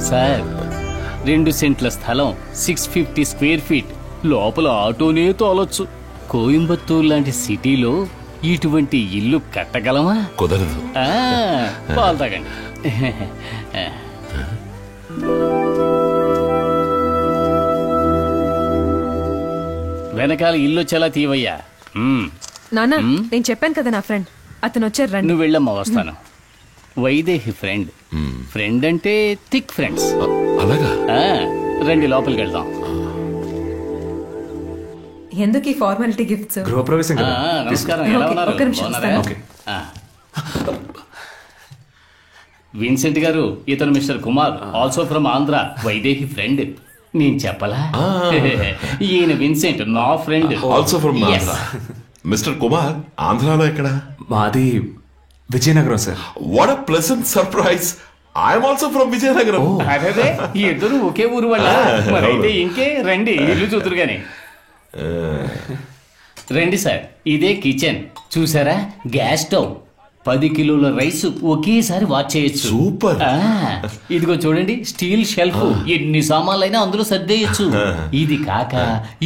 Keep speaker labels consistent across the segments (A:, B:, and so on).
A: Sir 2 సెంట్ల స్థలం 650 square feet లోపల ఆటోనే తోలొచ్చు. కోయంబత్తూర్ లాంటి సిటీలో ఇటువంటి ఇల్లు కట్టగలమా?
B: కుదరదు.
A: పాలు తాగండి. వెనకాల ఇల్లు వచ్చేలా తీవయ్యా.
C: నాన్న నేను చెప్పాను కదా నా ఫ్రెండ్ అతను వచ్చారు, రండి.
A: నువ్వు వెళ్ళమ్మా, వస్తాను. వైదేహి ఫ్రెండ్. ఫ్రెండ్ అంటే థిక్ ఫ్రెండ్స్.
B: అలాగా?
A: రండి లోపలికి వెళ్దాం.
C: ఎందుకు ఈ ఫార్మాలిటీ గిఫ్ట్స్?
D: గృహప్రవేశం కదా.
A: నమస్కారం, ఎలా ఉన్నారు? విన్సెంట్ గారు, ఇతను mister Kumar, also from Andhra, Vaidehi friend. నేను చెప్పలా? ఈయన విన్సెంట్, నా friend,
B: also from Andhra. Mister Kumar, ఆంధ్రాలో ఎక్కడ?
D: మాది Vizianagaram sir.
B: What a pleasant surprise. I'm also from Vizianagaram.
A: అదే, ఇద్దరు ఒకే ఊరు వాళ్ళ. మరైతే ఇంకే, రండి ఇల్లు చూతురు గాని. రండి సార్, ఇదే కిచెన్. చూసారా, గ్యాస్ స్టవ్, 10 కిలోల రైస్ ఒకేసారి వాచ్ చేయొచ్చు.
B: సూపర్.
A: ఇదిగో చూడండి, స్టీల్ షెల్ఫ్, ఎన్ని సామాన్లైనా అందులో సర్దేయచ్చు. ఇది కాక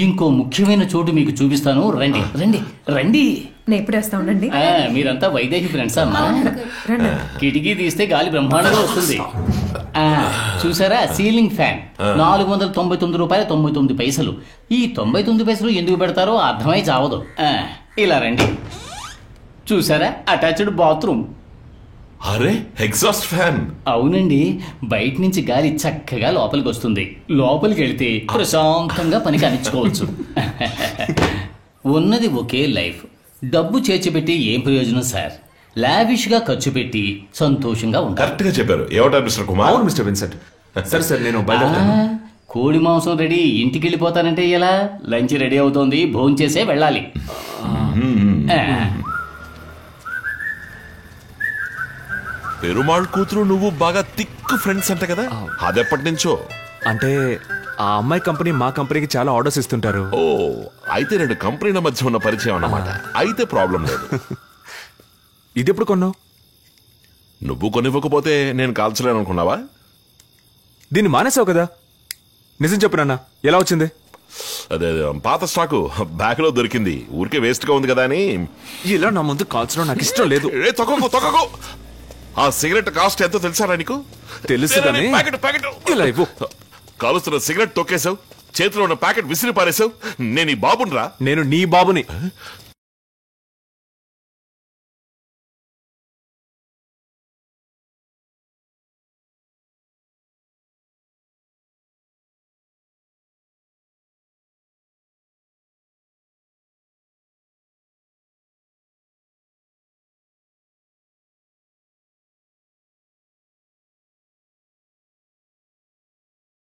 A: ఇంకో ముఖ్యమైన చోటు మీకు చూపిస్తాను. రండి రండి రండి.
C: నేను ఎప్పుడు వస్తా ఉండండి.
A: మీరంతా వైదేహి ఫ్రెండ్స్ అమ్మా. కిటికీ తీస్తే గాలి బ్రహ్మాండంగా వస్తుంది. చూసారా, సీలింగ్ ఫ్యాన్, 499 రూపాయలు 99 పైసలు. ఈ 99 పైసలు ఎందుకు పెడతారో అర్థమై చావదు. ఇలా రండి. చూసారా, అటాచ్డ్ బాత్రూమ్.
B: అరే, ఎగ్జాస్ట్ ఫ్యాన్.
A: అవునండి, బయట నుంచి గాలి చక్కగా లోపలికి వస్తుంది. లోపలికి వెళితే ప్రశాంతంగా పని కానిచ్చుకోవచ్చు. ఉన్నది ఒకే లైఫ్. డబ్బు చేర్చిపెట్టి ఏం ప్రయోజనం సార్? లావిష్ గా ఖర్చు పెట్టి సంతోషంగా ఉంటారు.
B: కరెక్ట్ గా చెప్పారు. ఏమంటారు మిస్టర్ కుమార్?
D: అవును మిస్టర్ విన్సెంట్. సరే సార్, నేను బయలుదేరుతాను.
A: కోడి మాంసం రెడీ. ఇంటికి వెళ్ళిపోతానంటే ఎలా? లంచ్ రెడీ అవుతోంది, భోంచేసే వెళ్ళాలి.
B: పెరుమాళ్ కూతురు నువ్వు బాగా థిక్ ఫ్రెండ్స్ అంట కదా, అదెప్పటి నుంచో?
D: అంటే ఆ అమ్మాయి కంపెనీ మా కంపెనీకి చాలా ఆర్డర్స్ ఇస్తుంటారు.
B: ఓ, అయితే 2 కంపెనీల మధ్య ఉన్న పరిచయం అన్నమాట. అయితే ప్రాబ్లం లేదు.
D: ఇది ఎప్పుడు కొన్నావు?
B: నువ్వు కొనివ్వకపోతే నేను కాల్చలేను అనుకున్నావా?
D: దీన్ని మానేసావు కదా. నిజం చెప్పు నాన్న, ఎలా వచ్చింది?
B: అదే పాత స్టాకు బ్యాక్ లో దొరికింది. ఊరికే వేస్ట్ గా ఉంది కదా అని.
D: ఇలా నా ముందు కాల్చడం నాకు ఇష్టం లేదు.
B: తొక్కకు. ఆ సిగరెట్ కాస్ట్ ఎంతో తెలుసారా నీకు?
D: తెలుసు కానీ ఇలా ఇవ్వు.
B: కాలుస్తున్న సిగరెట్ తొక్కేశావు, చేతిలో ఉన్న ప్యాకెట్ విసిరి పారేశావు. నేను ఈ బాబుని రా.
D: నేను నీ బాబుని.